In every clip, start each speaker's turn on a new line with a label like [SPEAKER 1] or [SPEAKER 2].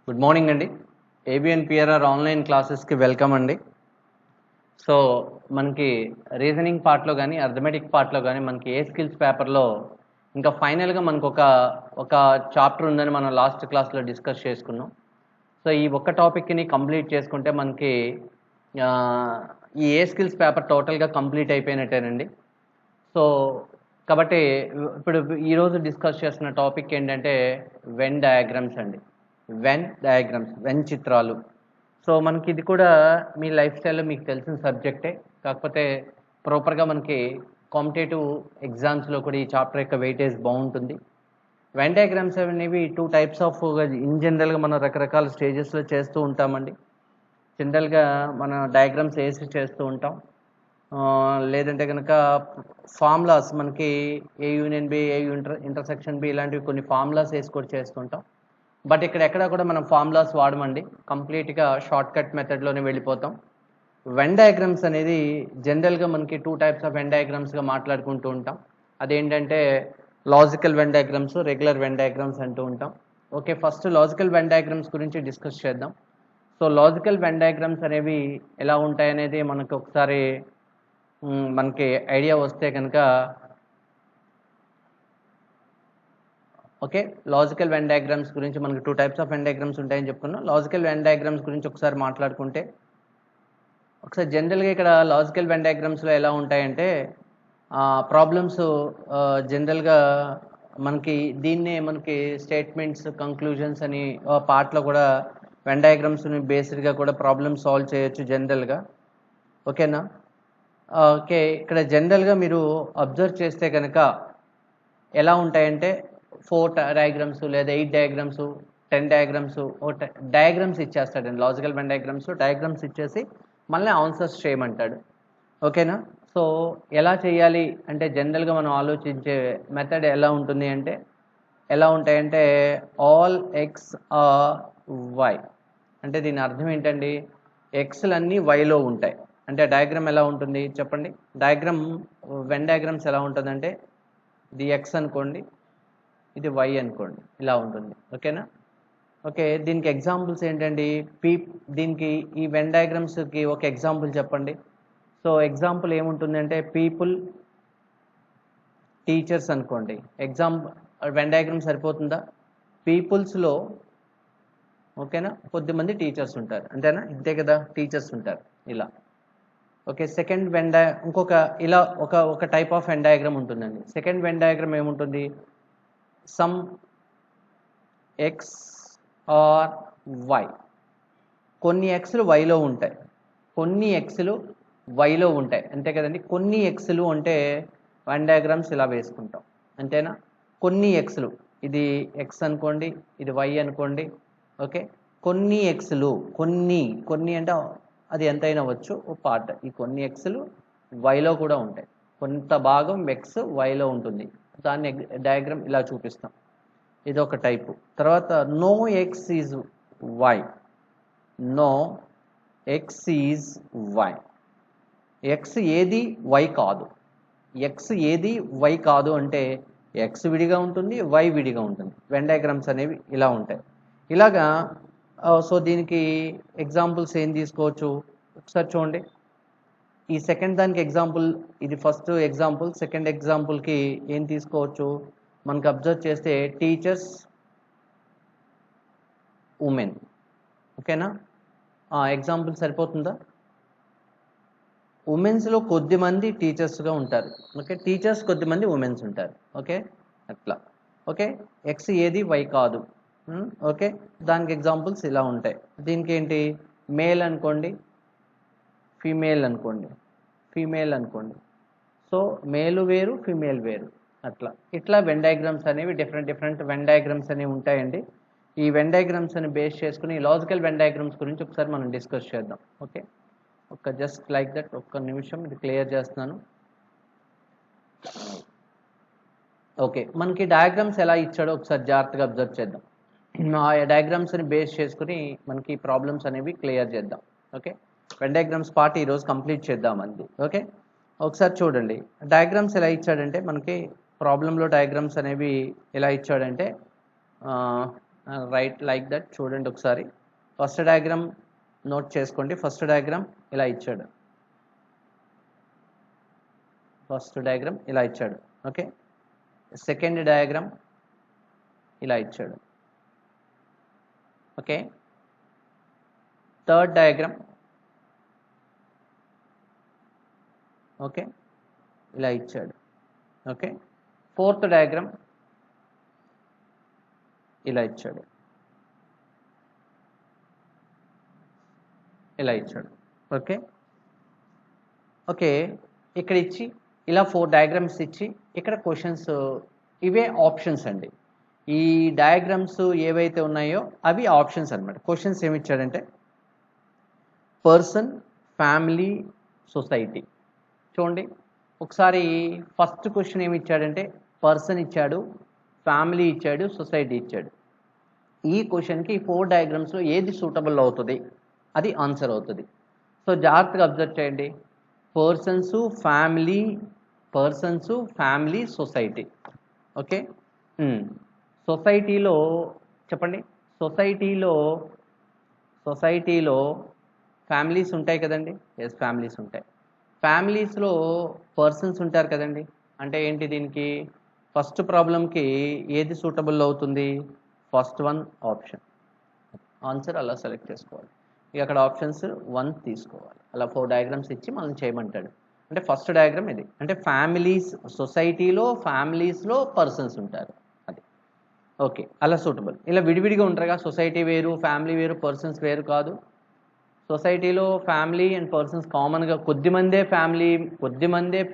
[SPEAKER 1] Good morning అండి. ABN PRR online క్లాసెస్కి welcome అండి. సో మనకి రీజనింగ్ పార్ట్లో కానీ అర్థమెటిక్ పార్ట్లో కానీ మనకి ఏ స్కిల్స్ పేపర్లో ఇంకా ఫైనల్గా మనకు ఒక చాప్టర్ ఉందని మనం లాస్ట్ క్లాస్లో డిస్కస్ చేసుకున్నాం. సో ఈ ఒక్క టాపిక్ని కంప్లీట్ చేసుకుంటే మనకి ఈ ఏ స్కిల్స్ పేపర్ టోటల్గా కంప్లీట్ అయిపోయినట్టేనండి. సో కాబట్టి ఇప్పుడు ఈరోజు డిస్కస్ చేస్తున్న టాపిక్ ఏంటంటే వెన్ డయాగ్రామ్స్ అండి. వెన్ చిత్రాలు. సో మనకి ఇది కూడా మీ లైఫ్ స్టైల్లో మీకు తెలిసిన సబ్జెక్టే, కాకపోతే ప్రాపర్గా మనకి కాంపిటేటివ్ ఎగ్జామ్స్లో కూడా ఈ చాప్టర్ యొక్క వెయిటేజ్ బాగుంటుంది. వెన్ డయాగ్రామ్స్ అనేవి 2 టైప్స్ ఆఫ్ ఇన్ జనరల్గా మనం రకరకాల స్టేజెస్లో చేస్తూ ఉంటామండి. జనరల్గా మన డయాగ్రామ్స్ వేసి చేస్తూ ఉంటాం, లేదంటే కనుక ఫార్ములాస్ మనకి A union B, A intersection B ఇలాంటివి కొన్ని ఫార్ములాస్ వేసి కూడా చేస్తుంటాం. బట్ ఇక్కడ ఎక్కడా కూడా మనం ఫార్ములాస్ వాడమండి, కంప్లీట్గా షార్ట్ కట్ మెథడ్లోనే వెళ్ళిపోతాం. వెన్ డయాగ్రామ్స్ అనేది జనరల్గా మనకి 2 టైప్స్ ఆఫ్ వెన్ డయాగ్రామ్స్గా మాట్లాడుకుంటూ ఉంటాం. అదేంటంటే logical Venn diagrams, regular Venn diagrams అంటూ ఉంటాం. Okay, first logical Venn diagrams గురించి డిస్కస్ చేద్దాం. సో లాజికల్ వెన్ డయాగ్రామ్స్ అనేవి ఎలా ఉంటాయనేది మనకి ఒకసారి మనకి ఐడియా వస్తే కనుక, ఓకే, లాజికల్ వెన్ డయాగ్రామ్స్ గురించి మనకి 2 టైప్స్ ఆఫ్ వెన్ డయాగ్రామ్స్ ఉంటాయని చెప్పుకున్నాం. లాజికల్ వెన్ డయాగ్రామ్స్ గురించి ఒకసారి మాట్లాడుకుంటే, ఒకసారి జనరల్గా ఇక్కడ లాజికల్ వెన్ డయాగ్రామ్స్లో ఎలా ఉంటాయంటే ప్రాబ్లమ్స్ జనరల్గా మనకి దీన్నే మనకి స్టేట్మెంట్స్, కంక్లూజన్స్ అని పార్ట్లో కూడా వెన్ డయాగ్రామ్స్ని బేస్డ్గా కూడా ప్రాబ్లమ్ సాల్వ్ చేయొచ్చు జనరల్గా. ఓకేనా? ఓకే, ఇక్కడ జనరల్గా మీరు అబ్జర్వ్ చేస్తే కనుక ఎలా ఉంటాయంటే 4 డయాగ్రామ్స్ లేదా 8 డయాగ్రామ్స్, 10 డయాగ్రామ్స్, డయాగ్రామ్స్ ఇచ్చేస్తాడండి. లాజికల్ వెన్ డయాగ్రామ్స్లో డయాగ్రామ్స్ ఇచ్చేసి మళ్ళీ ఆన్సర్స్ చేయమంటాడు. ఓకేనా? సో ఎలా చేయాలి అంటే జనరల్గా మనం ఆలోచించే మెథడ్ ఎలా ఉంటుంది అంటే, ఎలా ఉంటాయంటే ఆల్ ఎక్స్ ఆర్ వై. అంటే దీని అర్థం ఏంటండి, ఎక్స్లన్నీ వైలో ఉంటాయి. అంటే డయాగ్రామ్ ఎలా ఉంటుంది చెప్పండి? డయాగ్రామ్ వెన్ డయాగ్రామ్స్ ఎలా ఉంటుందంటే, ఇది ఎక్స్ అనుకోండి, ఇది వై అనుకోండి, ఇలా ఉంటుంది. ఓకేనా? ఓకే, దీనికి ఎగ్జాంపుల్స్ ఏంటండి? దీనికి ఈ వెన్ డయాగ్రామ్స్కి ఒక ఎగ్జాంపుల్ చెప్పండి. సో ఎగ్జాంపుల్ ఏముంటుందంటే పీపుల్, టీచర్స్ అనుకోండి. వెన్ డయాగ్రామ్ సరిపోతుందా? పీపుల్స్లో ఓకేనా కొద్దిమంది టీచర్స్ ఉంటారు, అంతేనా? ఇంతే కదా, టీచర్స్ ఉంటారు ఇలా. ఓకే, సెకండ్ ఇంకొక ఇలా ఒక టైప్ ఆఫ్ వెన్ డయాగ్రామ్ ఉంటుందండి. సెకండ్ వెన్ డయాగ్రామ్ ఏముంటుంది? Some X are Y. కొన్ని ఎక్స్లు వైలో ఉంటాయి, కొన్ని ఎక్స్లు వైలో ఉంటాయి, అంతే కదండి. కొన్ని ఎక్స్లు అంటే వెన్ డయాగ్రామ్స్ ఇలా వేసుకుంటాం, అంతేనా? కొన్ని ఎక్స్లు, ఇది ఎక్స్ అనుకోండి, ఇది వై అనుకోండి. ఓకే, కొన్ని ఎక్స్లు, కొన్ని అంటే అది ఎంతైనా అవ్వచ్చు ఓ పార్ట్. ఈ కొన్ని ఎక్స్లు వైలో కూడా ఉంటాయి, కొంత భాగం ఎక్స్ వైలో ఉంటుంది. దాన్ని డయాగ్రామ్ ఇలా చూపిస్తాం. ఇది ఒక టైపు. తర్వాత no X is Y. No X is Y. X ఏది వై కాదు. ఎక్స్ ఏది వై కాదు అంటే ఎక్స్ విడిగా ఉంటుంది, వై విడిగా ఉంటుంది. వెన్ డయాగ్రామ్స్ అనేవి ఇలా ఉంటాయి. ఇలాగా సో దీనికి ఎగ్జాంపుల్స్ ఏం తీసుకోవచ్చు ఒకసారి చూడండి. ఈ సెకండ్ దానికి ఎగ్జాంపుల్, ఇది ఫస్ట్ ఎగ్జాంపుల్. సెకండ్ ఎగ్జాంపుల్కి ఏం తీసుకోవచ్చు మనకు అబ్జర్వ్ చేస్తే టీచర్స్, ఉమెన్. ఓకేనా? ఎగ్జాంపుల్ సరిపోతుందా? ఉమెన్స్లో కొద్దిమంది టీచర్స్గా ఉంటారు. ఓకే, టీచర్స్ కొద్దిమంది ఉమెన్స్ ఉంటారు. ఓకే, అట్లా. ఓకే, ఎక్స్ ఏది వై కాదు. ఓకే, దానికి ఎగ్జాంపుల్స్ ఇలా ఉంటాయి. దీనికి ఏంటి? మేల్ అనుకోండి, ఫీమేల్ అనుకోండి, ఫీమేల్ అనుకోండి. సో మేలు వేరు, ఫీమేల్ వేరు, అట్లా. ఇట్లా వెన్ డయాగ్రామ్స్ అనేవి డిఫరెంట్ వెన్ డయాగ్రామ్స్ అనేవి ఉంటాయండి. ఈ వెన్ డయాగ్రామ్స్ అని బేస్ చేసుకుని లాజికల్ వెన్ డయాగ్రామ్స్ గురించి ఒకసారి మనం డిస్కస్ చేద్దాం. ఓకే, జస్ట్ లైక్ దట్ ఒక్క నిమిషం ఇది క్లియర్ చేస్తున్నాను. ఓకే, మనకి డయాగ్రామ్స్ ఎలా ఇచ్చాడో ఒకసారి జాగ్రత్తగా అబ్జర్వ్ చేద్దాం. ఆ డయాగ్రామ్స్ని బేస్ చేసుకుని మనకి ప్రాబ్లమ్స్ అనేవి క్లియర్ చేద్దాం. ఓకే, వెన్ డయాగ్రామ్స్ పార్ట్ ఈరోజు కంప్లీట్ చేద్దామండి. ఓకే, ఒకసారి చూడండి డయాగ్రామ్స్ ఎలా ఇచ్చాడంటే, మనకి ప్రాబ్లంలో డయాగ్రామ్స్ అనేవి ఎలా ఇచ్చాడంటే రైట్ లైక్ దట్. చూడండి ఒకసారి ఫస్ట్ డయాగ్రామ్ నోట్ చేసుకోండి. ఫస్ట్ డయాగ్రామ్ ఇలా ఇచ్చాడు. ఫస్ట్ డయాగ్రామ్ ఇలా ఇచ్చాడు. ఓకే, సెకండ్ డయాగ్రామ్ ఇలా ఇచ్చాడు. ఓకే, థర్డ్ డయాగ్రామ్ ఓకే ఇలా ఇచ్చాడు. ఓకే, ఫోర్త్ డయాగ్రామ్ ఇలా ఇచ్చాడు. ఇలా ఇచ్చాడు. ఓకే ఓకే ఇక్కడ ఇచ్చి ఇలా 4 డయాగ్రామ్స్ ఇచ్చి ఇక్కడ క్వశ్చన్స్, ఇవే ఆప్షన్స్ అండి. ఈ డయాగ్రామ్స్ ఏవైతే ఉన్నాయో అవి ఆప్షన్స్ అన్నమాట. క్వశ్చన్స్ ఏమి ఇచ్చాడంటే పర్సన్, ఫ్యామిలీ, సొసైటీ. చూడండి ఒకసారి ఫస్ట్ క్వశ్చన్ ఏమి ఇచ్చాడంటే పర్సన్ ఇచ్చాడు, ఫ్యామిలీ ఇచ్చాడు, సొసైటీ ఇచ్చాడు. ఈ క్వశ్చన్కి 4 డయాగ్రామ్స్లో ఏది సూటబుల్ అవుతుంది అది ఆన్సర్ అవుతుంది. సో జాగ్రత్తగా అబ్జర్వ్ చేయండి. Persons, family, society. ఓకే, సొసైటీలో చెప్పండి. సొసైటీలో ఫ్యామిలీస్ ఉంటాయి కదండి. ఎస్, ఫ్యామిలీస్ ఉంటాయి. ఫ్యామిలీస్లో పర్సన్స్ ఉంటారు కదండి. అంటే ఏంటి, దీనికి ఫస్ట్ ప్రాబ్లంకి ఏది సూటబుల్ అవుతుంది? First one option. ఆన్సర్ అలా సెలెక్ట్ చేసుకోవాలి. ఇక అక్కడ ఆప్షన్స్ 1 తీసుకోవాలి. అలా 4 డయాగ్రామ్స్ ఇచ్చి మనం చేయమంటాడు. అంటే ఫస్ట్ డయాగ్రామ్ ఇది. అంటే ఫ్యామిలీస్, సొసైటీలో ఫ్యామిలీస్లో పర్సన్స్ ఉంటారు అది. ఓకే, అలా సూటబుల్. ఇలా విడివిడిగా ఉంటారుగా, సొసైటీ వేరు, ఫ్యామిలీ వేరు, పర్సన్స్ వేరు కాదు. సొసైటీలో ఫ్యామిలీ అండ్ పర్సన్స్ కామన్గా కొద్దిమందే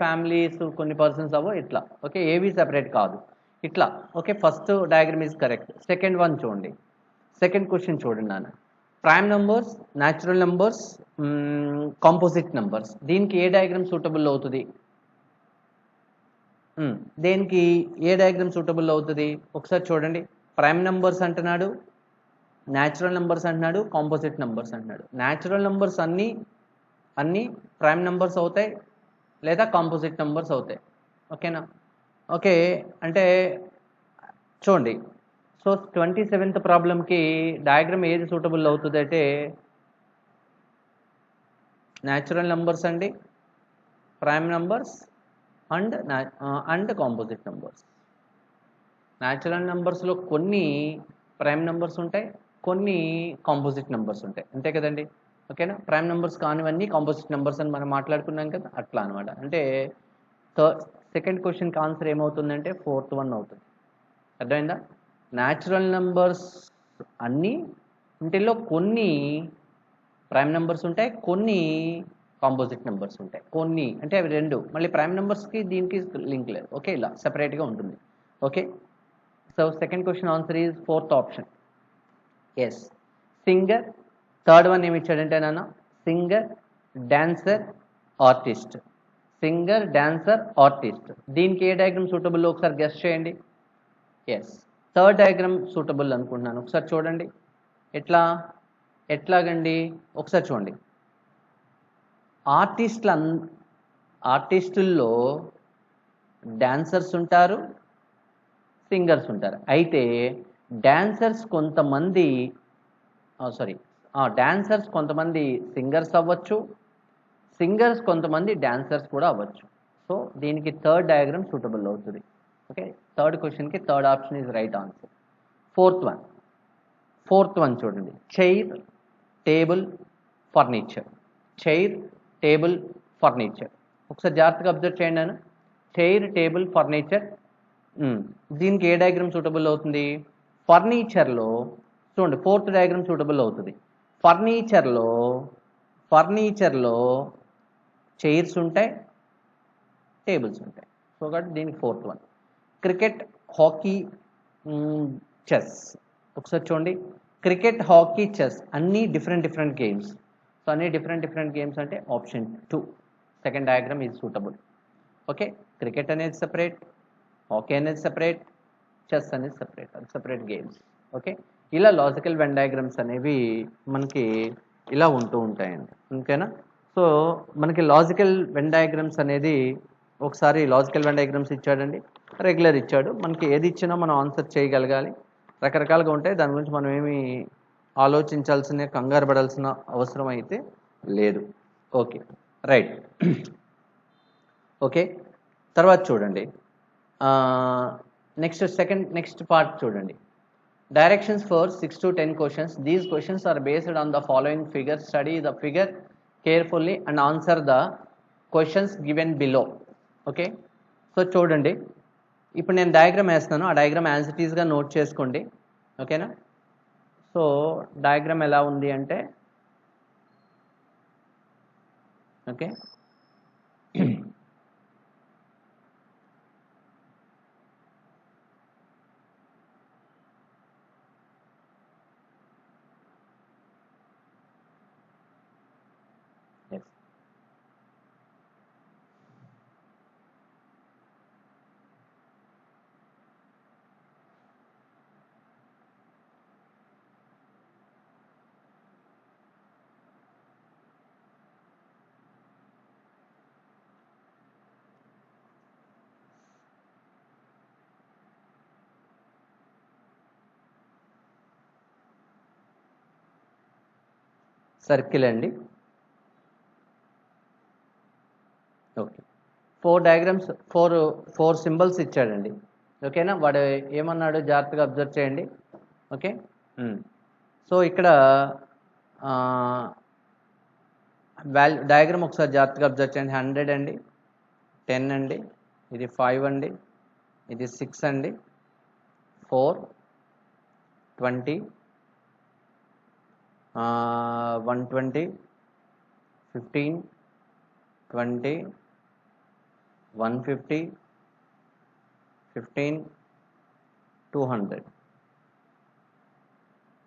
[SPEAKER 1] ఫ్యామిలీస్, కొన్ని పర్సన్స్ అవ్వ ఇట్లా. ఓకే, ఏవి సెపరేట్ కాదు ఇట్లా. Okay, first diagram is correct. Second one చూడండి. సెకండ్ క్వశ్చన్ చూడండి నాన్న. Prime numbers, natural numbers, composite numbers. దీనికి ఏ డయాగ్రామ్ సూటబుల్ అవుతుంది? దేనికి ఏ డయాగ్రామ్ సూటబుల్ అవుతుంది ఒకసారి చూడండి. ప్రైమ్ నెంబర్స్ అంటున్నాడు, న్యాచురల్ నెంబర్స్ అంటున్నాడు, కాంపోజిట్ నెంబర్స్ అంటున్నాడు. న్యాచురల్ నెంబర్స్ అన్నీ ప్రైమ్ నెంబర్స్ అవుతాయి లేదా కాంపోజిట్ నెంబర్స్ అవుతాయి. ఓకేనా? ఓకే, అంటే చూడండి. సో 27th ప్రాబ్లంకి డయాగ్రామ్ ఏది సూటబుల్ అవుతుంది అంటే న్యాచురల్ నెంబర్స్ అండి, prime numbers and composite numbers. Natural నెంబర్స్లో కొన్ని ప్రైమ్ నెంబర్స్ ఉంటాయి, కొన్ని కాంపోజిట్ నెంబర్స్ ఉంటాయి. అంతే కదండి. ఓకేనా? ప్రైమ్ నెంబర్స్ కానివన్నీ కాంపోజిట్ నెంబర్స్ అని మనం మాట్లాడుకున్నాం కదా, అట్లా అనమాట. అంటే సెకండ్ క్వశ్చన్కి ఆన్సర్ ఏమవుతుందంటే 4th వన్ అవుతుంది. అర్థమైందా? న్యాచురల్ నెంబర్స్ అన్నీ ఇంటిలో కొన్ని ప్రైమ్ నెంబర్స్ ఉంటాయి, కొన్ని కాంపోజిట్ నెంబర్స్ ఉంటాయి. కొన్ని అంటే అవి రెండు. మళ్ళీ ప్రైమ్ నెంబర్స్కి దీనికి లింక్ లేదు. ఓకే, ఇలా సెపరేట్గా ఉంటుంది. Okay, so second question answer is 4th option. Yes, singer. Third one ఏమి ఇచ్చాడంటే నాన్న singer, dancer, artist. Singer, dancer, artist. దీనికి ఏ డయాగ్రామ్ సూటబుల్ ఒకసారి గెస్ట్ చేయండి. ఎస్, థర్డ్ డయాగ్రామ్ సూటబుల్ అనుకుంటున్నాను. ఒకసారి చూడండి. ఎట్లాగండి ఒకసారి చూడండి. ఆర్టిస్టుల్లో డాన్సర్స్ ఉంటారు, సింగర్స్ ఉంటారు. అయితే డాన్సర్స్ కొంతమంది సింగర్స్ అవ్వచ్చు, సింగర్స్ కొంతమంది డాన్సర్స్ కూడా అవ్వచ్చు. సో దీనికి థర్డ్ డయాగ్రామ్ సూటబుల్ అవుతుంది. ఓకే, థర్డ్ క్వశ్చన్కి third option is right answer. Fourth one చూడండి. Chair, table, furniture. Chair, table, furniture. ఒకసారి జాగ్రత్తగా అబ్జర్వ్ చేయండి నేను. Chair, table, furniture. దీనికి ఏ డయాగ్రామ్ సూటబుల్ అవుతుంది? ఫర్నిచర్లో చూడండి, 4th డయాగ్రామ్ సూటబుల్ అవుతుంది. ఫర్నిచర్లో చైర్స్ ఉంటాయి, టేబుల్స్ ఉంటాయి. సో కాబట్టి దీనికి 4th one. Cricket, hockey, chess. ఒకసారి చూడండి. క్రికెట్, హాకీ, చెస్ అన్నీ డిఫరెంట్ గేమ్స్. సో అన్నీ డిఫరెంట్ గేమ్స్ అంటే option 2 second diagram is suitable. Okay, cricket అనేది సెపరేట్, హాకీ అనేది సెపరేట్, చెస్ అనేది సెపరేట్, అది సెపరేట్ గేమ్స్. ఓకే, ఇలా లాజికల్ వెన్ డయాగ్రామ్స్ అనేవి మనకి ఇలా ఉంటూ ఉంటాయండి. ఓకేనా? సో మనకి లాజికల్ వెన్ డయాగ్రామ్స్ అనేది ఒకసారి లాజికల్ వెన్ డయాగ్రామ్స్ ఇచ్చాడండి, రెగ్యులర్ ఇచ్చాడు. మనకి ఏది ఇచ్చినా మనం ఆన్సర్ చేయగలగాలి. రకరకాలుగా ఉంటాయి. దాని గురించి మనం ఏమి ఆలోచించాల్సిన, కంగారు పడాల్సిన అవసరం అయితే లేదు. Okay, right. ఓకే, తర్వాత చూడండి, నెక్స్ట్ పార్ట్ చూడండి. Directions for 6 to 10 questions. These questions are based on the following figure. Study the figure carefully and answer the questions given below. Okay, so చూడండి, ఇప్పుడు నేను డయాగ్రామ్ వేస్తున్నాను. ఆ డయాగ్రామ్ యాజ్ ఇట్ ఈస్గా note చేసుకోండి. ఓకేనా? So diagram ఎలా ఉంది అంటే, ఓకే, సర్కిల్ అండి. ఓకే, 4 డయాగ్రామ్స్, ఫోర్ సింబల్స్ ఇచ్చాడండి. ఓకేనా? వాడు ఏమన్నాడు జాగ్రత్తగా అబ్జర్వ్ చేయండి. ఓకే, సో ఇక్కడ డయాగ్రామ్ ఒకసారి జాగ్రత్తగా అబ్జర్వ్ చేయండి. 100 అండి, 10 అండి, ఇది 5 అండి, ఇది 6 అండి, 4, 20, 120, 15, 20, 150, 15, 200.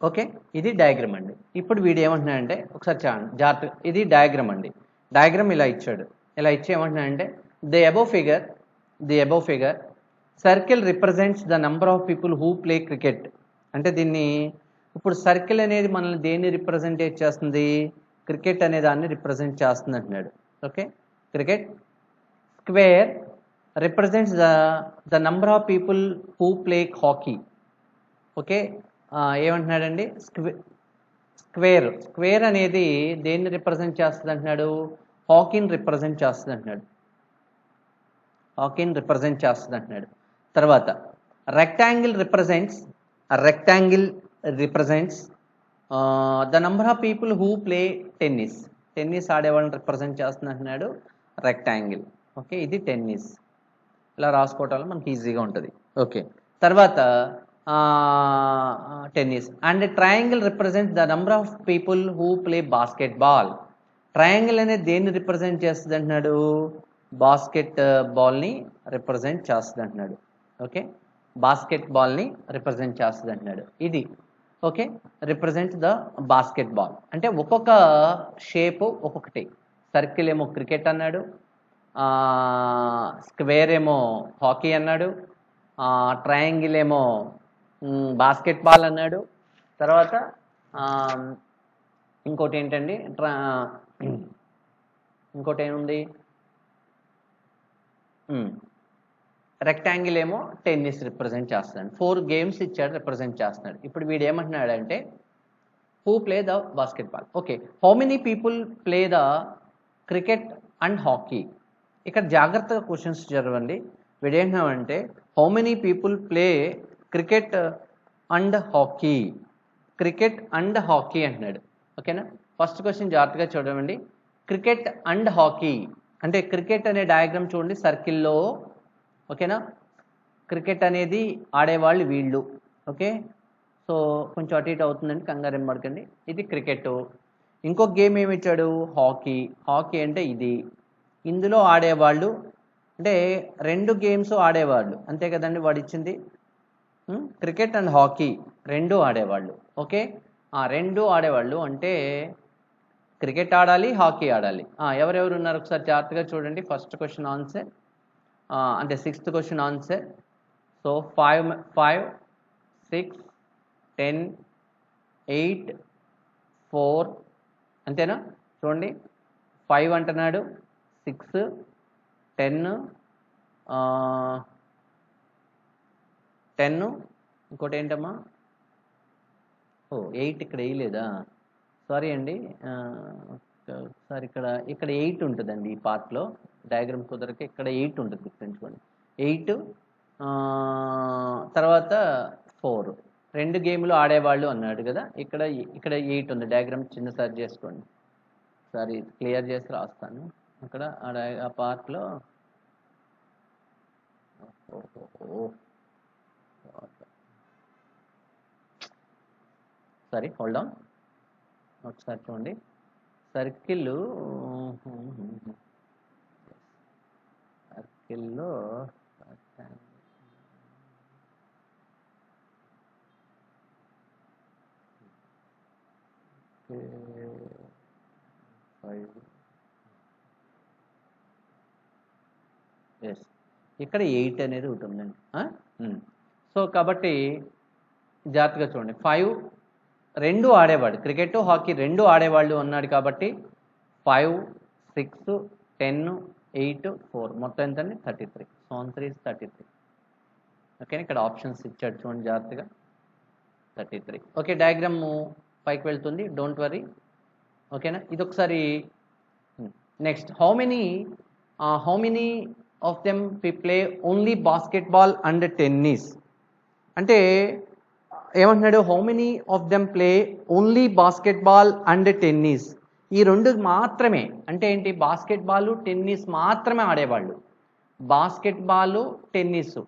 [SPEAKER 1] ఓకే, ఇది డయాగ్రామ్ అండి. ఇప్పుడు వీడు ఏమంటున్నాడంటే, ఒకసారి జాగ్రత్తగా, ఇది డయాగ్రామ్ అండి. డయాగ్రామ్ ఇలా ఇచ్చాడు. ఇలా ఇచ్చి ఏమంటున్నాడంటే, the above figure circle represents the number of people who play cricket. అంటే దీన్ని, ఇప్పుడు సర్కిల్ అనేది మనల్ని దేన్ని రిప్రజెంటేట్ చేస్తుంది? క్రికెట్ అనే దాన్ని రిప్రజెంట్ చేస్తుంది అంటున్నాడు. Okay, cricket. Square represents the number of people who play hockey. Okay, ఏమంటున్నాడండి? స్క్వేర్ అనేది దేన్ని రిప్రజెంట్ చేస్తుంది అంటున్నాడు? హాకీని రిప్రజెంట్ చేస్తుంది అంటున్నాడు. తర్వాత rectangle represents the number of people who play tennis ఆడేవాళ్ళని రిప్రజెంట్ చేస్తుంది అంటున్నాడు రెక్టాంగిల్. ఓకే, ఇది టెన్నిస్. ఇలా రాసుకోవటం వల్ల మనకి ఈజీగా ఉంటుంది. ఓకే, తర్వాత tennis. And triangle represent the number of people who play basketball. Triangle అనేది దేన్ని రిప్రజెంట్ చేస్తుంది అంటున్నాడు? బాస్కెట్ బాల్ని రిప్రజెంట్ చేస్తుంది అంటున్నాడు. ఓకే, బాస్కెట్ బాల్ని రిప్రజెంట్ చేస్తుంది అంటున్నాడు. ఇది okay, represent the basket ball. అంటే ఒక్కొక్క షేపు ఒక్కొక్కటి. సర్కిల్ ఏమో క్రికెట్ అన్నాడు, స్క్వేర్ ఏమో హాకీ అన్నాడు, ట్రయాంగిల్ ఏమో బాస్కెట్ బాల్ అన్నాడు. తర్వాత ఇంకోటి ఏంటండి, ఇంకోటి ఏముంది? రెక్టాంగిల్ ఏమో టెన్నిస్ రిప్రజెంట్ చేస్తున్నాడు. 4 గేమ్స్ ఇచ్చాడు, రిప్రజెంట్ చేస్తున్నాడు. ఇప్పుడు వీడు ఏమంటున్నాడంటే, who play the basketball. Okay, how many people play the cricket and hockey. ఇక్కడ జాగ్రత్తగా క్వశ్చన్స్ చదవండి. వీడు ఏంటంటే, how many people play cricket and hockey. Cricket and hockey అంటున్నాడు. ఓకేనా? ఫస్ట్ క్వశ్చన్ జాగ్రత్తగా చూడండి. క్రికెట్ అండ్ హాకీ అంటే, క్రికెట్ అనే డయాగ్రామ్ చూడండి సర్కిల్లో. ఓకేనా? క్రికెట్ అనేది ఆడేవాళ్ళు వీళ్ళు. ఓకే, సో కొంచెం అటు ఇటు అవుతుందండి, కంగారు ఏం పడకండి. ఇది క్రికెట్. ఇంకొక గేమ్ ఏమి ఇచ్చాడు? హాకీ అంటే ఇది. ఇందులో ఆడేవాళ్ళు అంటే 2 గేమ్స్ ఆడేవాళ్ళు, అంతే కదండి వాడు ఇచ్చింది. క్రికెట్ అండ్ హాకీ 2 ఆడేవాళ్ళు. ఓకే, 2 ఆడేవాళ్ళు అంటే క్రికెట్ ఆడాలి, హాకీ ఆడాలి. ఎవరెవరు ఉన్నారు ఒకసారి జాగ్రత్తగా చూడండి. ఫస్ట్ క్వశ్చన్ ఆన్సర్ అంటే 6th క్వశ్చన్ ఆన్సర్. సో 5, 6, 10, 8, 4 అంతేనా? చూడండి, 5 అంటున్నాడు, 6, 10, 10 ఇంకోటి ఏంటమ్మా 8 ఇక్కడ వేయలేదా? సారీ అండి. ఒకసారి ఇక్కడ 8 ఉంటుందండి ఈ పార్ట్లో. డయాగ్రామ్ కుదరక ఇక్కడ 8 ఉంటుంది, గుర్తుంచుకోండి. 8 తర్వాత 4 2 గేమ్లు ఆడేవాళ్ళు అన్నాడు కదా. ఇక్కడ 8 ఉంది. డయాగ్రామ్ చిన్న సరి చేసుకోండి. ఒకసారి క్లియర్ చేసి రాస్తాను. అక్కడ ఆ పార్ట్లో సారీ, హోల్డ్ ఆన్. ఒకసారి చూడండి. సర్కిల్లో ఎస్, ఇక్కడ 8 అనేది ఒకటి ఉందండి. సో కాబట్టి జాగ్రత్తగా చూడండి. 5 2 ఆడేవాడు, క్రికెట్ హాకీ 2 ఆడేవాళ్ళు అన్నాడు కాబట్టి 5 6 10 8 4 మొత్తం ఎంతండి? 33. So answer is 33. ఓకేనా? ఇక్కడ ఆప్షన్స్ ఇచ్చాడు చూడండి జాగ్రత్తగా. 33. ఓకే, డయాగ్రామ్ పైకి వెళ్తుంది, డోంట్ వరీ. ఓకేనా? ఇది ఒకసారి next. How many of them play only basketball and tennis అంటే ఏమంటున్నాడు? How many of them play only basketball and tennis. ఈ రెండు మాత్రమే అంటే ఏంటి? బాస్కెట్బాల్ టెన్నిస్ మాత్రమే ఆడేవాళ్ళు. Basketball tennis.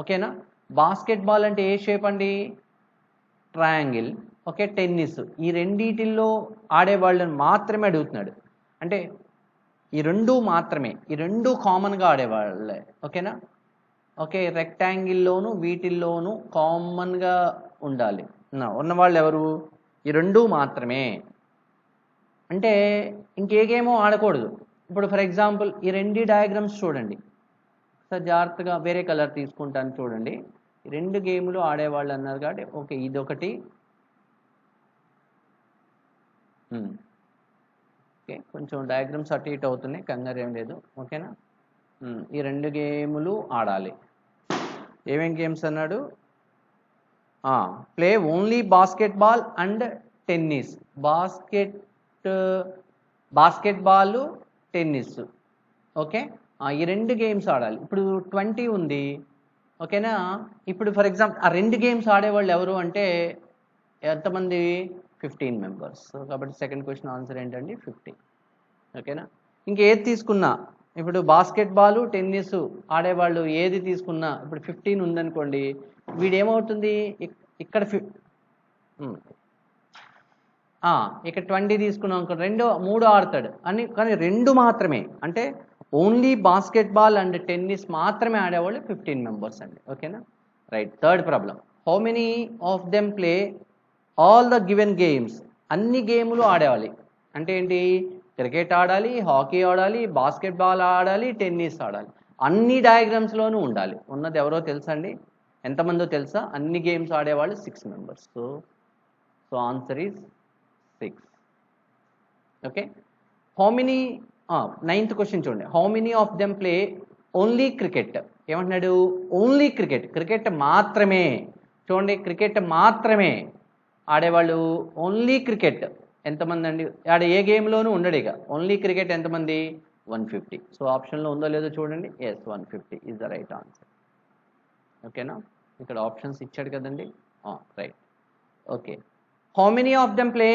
[SPEAKER 1] ఓకేనా? బాస్కెట్బాల్ అంటే ఏ షేప్ అండి? ట్రయాంగిల్. ఓకే, టెన్నిస్ ఈ రెండిటిల్లో ఆడేవాళ్ళని మాత్రమే అడుగుతున్నాడు. అంటే ఈ రెండు మాత్రమే, ఈ రెండు కామన్గా ఆడేవాళ్ళే. ఓకేనా? ఓకే, రెక్టాంగిల్లోను వీటిల్లోనూ కామన్గా ఉండాలి ఉన్నవాళ్ళు ఎవరు? ఈ రెండు మాత్రమే. అంటే ఇంకే గేమో ఆడకూడదు. ఇప్పుడు ఫర్ ఎగ్జాంపుల్ ఈ రెండు డయాగ్రామ్స్ చూడండి. సార్ జాగ్రత్తగా వేరే కలర్ తీసుకుంటాను చూడండి. ఈ 2 గేములు ఆడేవాళ్ళు అన్నారు కాబట్టి ఓకే, ఇదొకటి. ఓకే, కొంచెం డయాగ్రామ్స్ అటు ఇటు అవుతున్నాయి, కంగారు ఏం లేదు. ఓకేనా? ఈ 2 గేములు ఆడాలి. ఏమేం గేమ్స్ అన్నాడు? Play only basketball and tennis. Basketball tennis. Okay, ఈ 2 గేమ్స్ ఆడాలి. ఇప్పుడు 20 ఉంది. ఓకేనా? ఇప్పుడు ఫర్ ఎగ్జాంపుల్ ఆ 2 గేమ్స్ ఆడేవాళ్ళు ఎవరు అంటే ఎంతమంది? 15 మెంబర్స్. సో కాబట్టి సెకండ్ క్వశ్చన్ ఆన్సర్ ఏంటండి? 15. ఓకేనా? ఇంకేది తీసుకున్నా, ఇప్పుడు బాస్కెట్బాల్ టెన్నిస్ ఆడేవాళ్ళు ఏది తీసుకున్నా ఇప్పుడు 15 ఉందనుకోండి, వీడేమవుతుంది? ఇక్కడ ఇక్కడ 20 తీసుకున్నాం అనుకో, 3 ఆడతాడు అని. కానీ 2 మాత్రమే అంటే ఓన్లీ బాస్కెట్బాల్ అండ్ టెన్నిస్ మాత్రమే ఆడేవాళ్ళు 15 మెంబర్స్ అండి. ఓకేనా? Right. Third problem. How many of them play all the given games. అన్ని గేములు ఆడేవాలి అంటే ఏంటి? క్రికెట్ ఆడాలి, హాకీ ఆడాలి, బాస్కెట్బాల్ ఆడాలి, టెన్నిస్ ఆడాలి. అన్ని డయాగ్రామ్స్లోనూ ఉండాలి. ఉన్నది ఎవరో తెలుసా అండి? ఎంతమందో తెలుసా? అన్ని గేమ్స్ ఆడేవాళ్ళు 6 members. So answer is 6. Okay, how many 9th question చూడండి. How many of them play only cricket. ఏమంటున్నాడు? ఓన్లీ క్రికెట్, క్రికెట్ మాత్రమే. చూడండి, క్రికెట్ మాత్రమే ఆడేవాళ్ళు. ఓన్లీ క్రికెట్ ఎంతమంది అండి? ఆడ ఏ గేమ్లోనూ ఉండడు. ఇక ఓన్లీ క్రికెట్ ఎంతమంది? 150. సో ఆప్షన్లో ఉందో లేదో చూడండి. Yes, 150 is the right answer. ఓకేనా? ఇక్కడ ఆప్షన్స్ ఇచ్చాడు కదండి. Right. Okay, how many of them play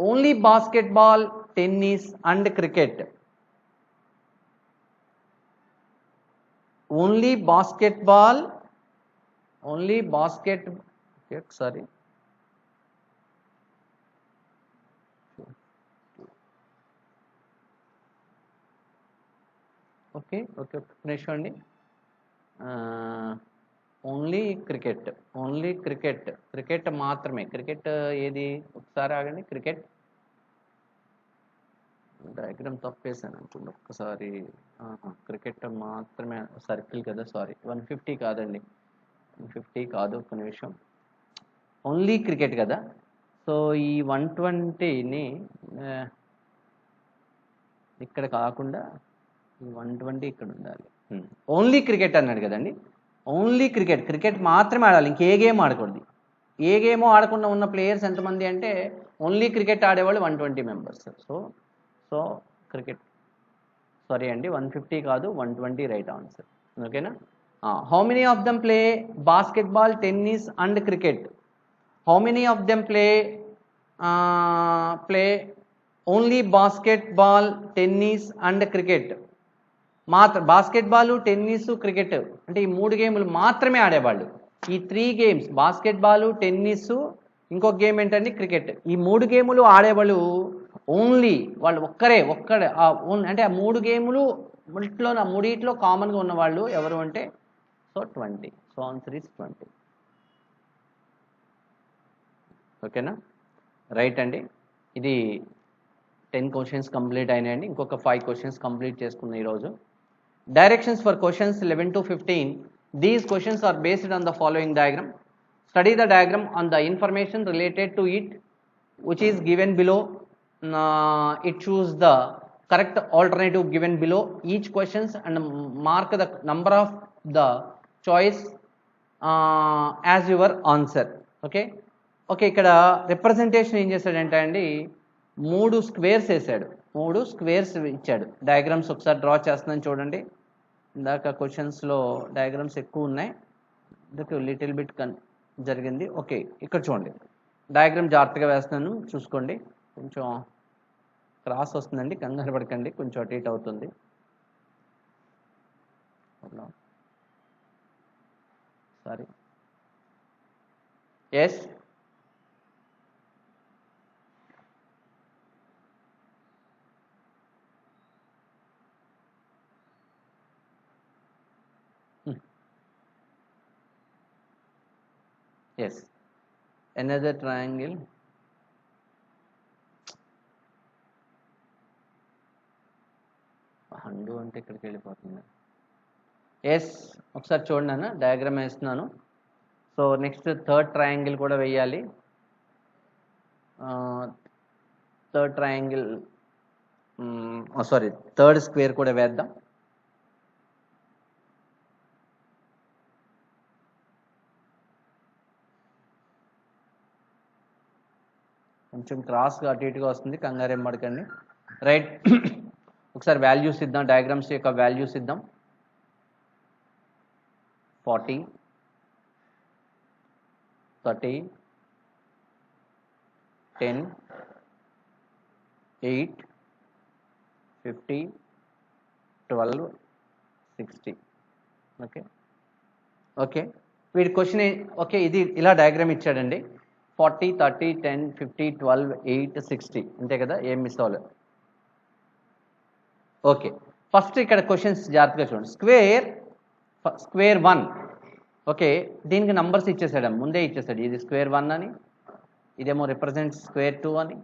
[SPEAKER 1] only basketball, tennis and cricket. Only basketball, sorry, okay ఒక నిమిషం అండి. ఓన్లీ క్రికెట్ మాత్రమే. క్రికెట్ ఏది? ఒకసారి ఆగండి. క్రికెట్ డయాగ్రామ్ తప్పేసాను అనుకోండి ఒక్కసారి. క్రికెట్ మాత్రమే సర్కిల్ కదా, సారీ. 150 కాదండి, 150 కాదు, ఒక్క నిమిషం. ఓన్లీ క్రికెట్ కదా. సో ఈ 120ని ఇక్కడ కాకుండా ఈ 120 ఇక్కడ ఉండాలి. ఓన్లీ క్రికెట్ అన్నాడు కదండి. ఓన్లీ క్రికెట్ మాత్రమే ఆడాలి, ఇంకే గేమ్ ఆడకూడదు. ఏ గేమో ఆడకుండా ఉన్న ప్లేయర్స్ ఎంతమంది అంటే ఓన్లీ క్రికెట్ ఆడేవాళ్ళు 120 మెంబర్స్. సో క్రికెట్ సారీ అండి 150 కాదు 120 రైట్ ఆన్సర్. ఓకేనా. How many of them play basketball, tennis and cricket? How many of them play only basketball, tennis and cricket? Basketball, tennis, cricket అంటే ఈ 3 గేములు మాత్రమే ఆడేవాళ్ళు. ఈ 3 గేమ్స్ బాస్కెట్బాల్, టెన్నిస్, ఇంకొక గేమ్ ఏంటండి క్రికెట్. ఈ 3 గేములు ఆడేవాళ్ళు ఓన్లీ వాళ్ళు ఒక్కరే అంటే ఆ 3 గేములు మూడిట్లో కామన్గా ఉన్నవాళ్ళు ఎవరు అంటే 20. So answer is 20. ఓకేనా. రైట్ అండి. ఇది 10 క్వశ్చన్స్ కంప్లీట్ అయినాయండి. ఇంకొక 5 క్వశ్చన్స్ కంప్లీట్ చేసుకున్నాం ఈరోజు. Directions for questions 11 to 15. These questions are based on the following diagram. Study the diagram on the information related to it which is given below. It choose the correct alternative given below each questions and mark the number of the choice as your answer. Okay. ఇక్కడ representation ఏం చేశాడంటే అండి 3 squares వేసాడు. 3 squares ఇచ్చాడు. Diagrams ఒకసారి draw చేస్తున్నాను చూడండి. ఇందాక క్వశ్చన్స్లో డయాగ్రామ్స్ ఎక్కువ ఉన్నాయి, ఇందుకు లిటిల్ బిట్ జరిగింది. ఓకే, ఇక్కడ చూడండి డయాగ్రామ్ జాగ్రత్తగా వేస్తున్నాను, చూసుకోండి. కొంచెం క్రాస్ వస్తుందండి, కంగారు పడకండి, కొంచెం అటు ఇటు అవుతుంది. Sorry. Yes, yes, another triangle. హండు అంటే ఇక్కడికి వెళ్ళిపోతుంది. ఎస్, ఒకసారి చూడండి అన్న, డయాగ్రామ్ వేస్తున్నాను. సో నెక్స్ట్ థర్డ్ ట్రయాంగిల్ కూడా వేయాలి. థర్డ్ ట్రయాంగిల్ థర్డ్ స్క్వేర్ కూడా వేద్దాం. కొంచెం క్రాస్గా అటు ఇటుగా వస్తుంది, కంగారేం పడకండి. రైట్, ఒకసారి వాల్యూస్ ఇద్దాం, డయాగ్రామ్స్ యొక్క వాల్యూస్ ఇద్దాం. 40, 30, 10, 8, 50, 12, 60. ఓకే వీడి క్వశ్చన్ ఓకే, ఇది ఇలా డయాగ్రామ్ ఇచ్చాడండి. 40, 30, 10, 50, 12, 8, 60 అంతే కదా, ఏం మిస్ అవ్వలేదు. ఓకే, ఫస్ట్ ఇక్కడ క్వశ్చన్స్ జాగ్రత్తగా చూడండి. స్క్వేర్ 1. ఓకే, దీనికి నంబర్స్ ఇచ్చేసాడు, ముందే ఇచ్చేసాడు. ఇది స్క్వేర్ 1 అని, ఇదేమో రిప్రజెంట్ స్క్వేర్ 2 అని,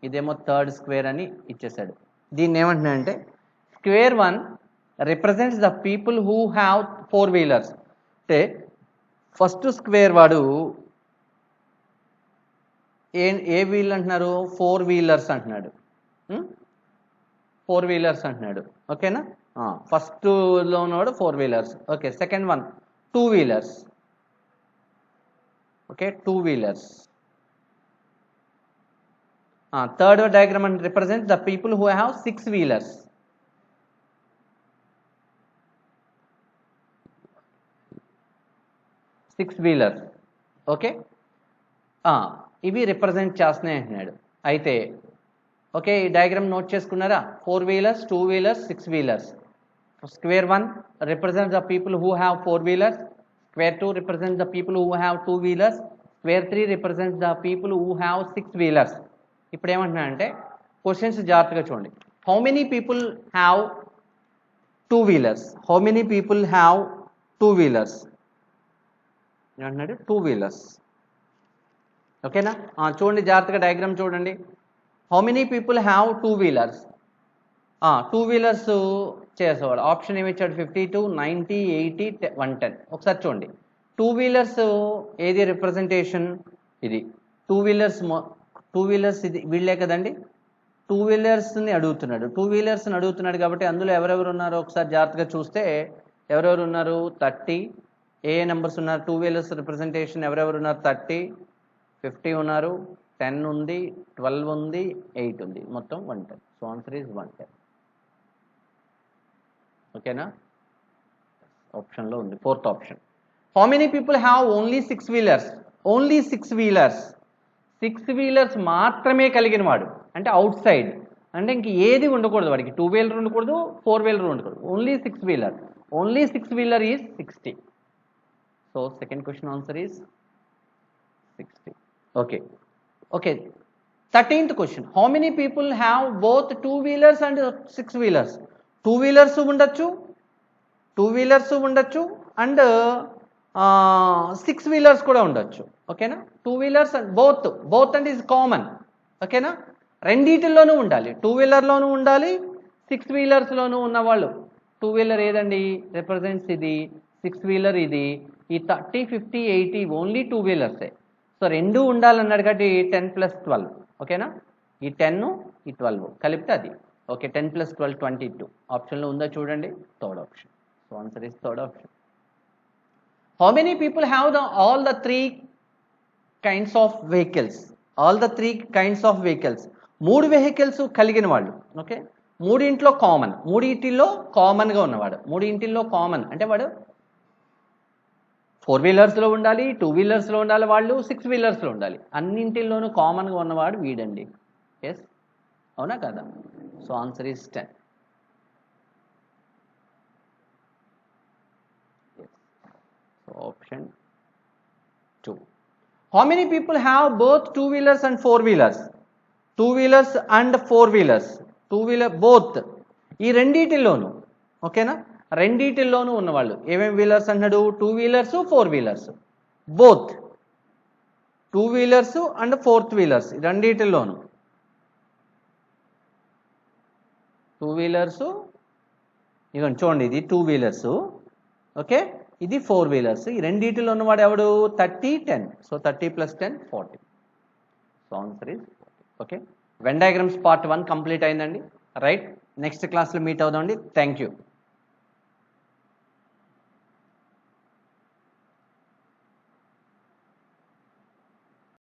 [SPEAKER 1] ఇదేమో థర్డ్ స్క్వేర్ అని ఇచ్చేసాడు. దీన్ని ఏమంటున్నాడంటే square 1 represents the people who have 4 wheelers. అంటే ఫస్ట్ స్క్వేర్ వాడు ఏ వీల్ అంటున్నారు? 4 వీలర్స్ అంటున్నాడు. 4 వీలర్స్ అంటున్నాడు. ఓకేనా. ఫస్ట్లో ఉన్నవాడు 4 wheelers. Okay, second one 2 wheelers. Okay, 2 wheelers. Third diagram and represent the people who have 6 wheelers. Okay, ఇవి రిప్రజెంట్ చేస్తున్నాయి అంటున్నాడు. అయితే ఓకే, ఈ డయాగ్రామ్ నోట్ చేసుకున్నారా? 4 wheelers, 2 wheelers, 6 wheelers. Square 1 represent the people who have 4 wheelers. Square 2 represent the people who have 2 wheelers. Square 3 represent the people who have 6 wheelers. ఇప్పుడు ఏమంటున్నాడంటే questions జాగ్రత్తగా చూడండి. How many people have 2 wheelers? How many people have 2 wheelers ఏమంటున్నాడు? 2 wheelers. ఓకేనా. చూడండి జాగ్రత్తగా diagram చూడండి. How many people have 2 wheelers? 2 wheelers చేసేవాడు. ఆప్షన్ ఏమి ఇచ్చాడు? 52, 90, 80, 110. ఒకసారి చూడండి 2 వీలర్స్ ఏది రిప్రజెంటేషన్? ఇది 2 వీలర్స్ ఇది వీళ్ళే కదండి. 2 వీలర్స్ని అడుగుతున్నాడు. 2 వీలర్స్ని అడుగుతున్నాడు కాబట్టి అందులో ఎవరెవరు ఉన్నారో ఒకసారి జాగ్రత్తగా చూస్తే ఎవరెవరు ఉన్నారు? 30. ఏ నెంబర్స్ ఉన్నారు? 2 వీలర్స్ రిప్రజెంటేషన్ ఎవరెవరు ఉన్నారు? 30, 50 ఉన్నారు, 10 ఉంది, 12 ఉంది, 8 ఉంది, మొత్తం 110. So answer is 110. ఓకేనా? ఆప్షన్లో ఉంది, fourth option. How many people have only 6 wheelers? Only 6 wheelers, 6 wheelers మాత్రమే కలిగిన వాడు అంటే అవుట్ సైడ్, అంటే ఇంక ఏది ఉండకూడదు వాడికి. 2 వీలర్ ఉండకూడదు, 4 వీలర్ ఉండకూడదు, only 6 wheeler. Only 6 wheeler is 60. So second question answer is 60. Okay. 13th question. How many people have both 2 wheelers and 6 wheelers? 2 wheelers ఉండొచ్చు, 2 వీలర్స్ ఉండొచ్చు అండ్ 6 వీలర్స్ కూడా ఉండొచ్చు. ఓకేనా? 2 వీలర్స్ అండ్ బోత్ అంటే ఈజ్ కామన్. ఓకేనా? రెండిటిల్లోనూ ఉండాలి, 2 వీలర్లోనూ ఉండాలి, 6 వీలర్స్లోనూ ఉన్నవాళ్ళు. 2 వీలర్ ఏదండి రిప్రజెంట్స్ ఇది, 6 వీలర్ ఇది. ఈ 30, 50, 80 ఓన్లీ 2 వీలర్సే. సో రెండు ఉండాలన్నాడు కాబట్టి 10 + 12. ఓకేనా? ఈ 10 ఈ 12 కలిపితే అది. ఓకే, 10 + 12 22. ఆప్షన్లో ఉందా చూడండి, third option. So answer is third option. How many people have all the 3 kinds of vehicles? All the 3 kinds of vehicles, 3 vehicles కలిగిన వాళ్ళు. ఓకే, మూడింట్లో కామన్, మూడింటిలో కామన్గా ఉన్నవాడు. మూడింటిల్లో కామన్ అంటే వాడు 4 వీలర్స్లో ఉండాలి, 2 వీలర్స్లో ఉండాలి, వాళ్ళు 6 వీలర్స్లో ఉండాలి. అన్నింటిల్లోనూ కామన్గా ఉన్నవాడు వీడండి. ఎస్, అవునా కదా? So answer is 10. So option 2. How many people have both 2 wheelers and 4 wheelers? 2 wheelers and 4 wheelers, 2 wheeler both, ఈ రెండిటిల్లోనూ. ఓకేనా? రెండిటిల్లోనూ ఉన్నవాళ్ళు ఏమేమి వీలర్స్ అన్నాడు? 2 wheelers, 4 wheelers, both 2 wheelers and 4th wheelers, రెండిటిల్లోనూ 2 వీలర్స్. ఇదిగోండి చూడండి, ఇది 2 వీలర్స్. ఓకే, ఇది 4 వీలర్స్. ఈ రెండిటిలో ఉన్నవాడు ఎవడు? 30, 10. So 30 + 10 40. So answer is 40. Okay, Venn diagrams part 1 complete అయిందండి. రైట్, నెక్స్ట్ క్లాస్లో మీట్ అవుదామండి. Thank you.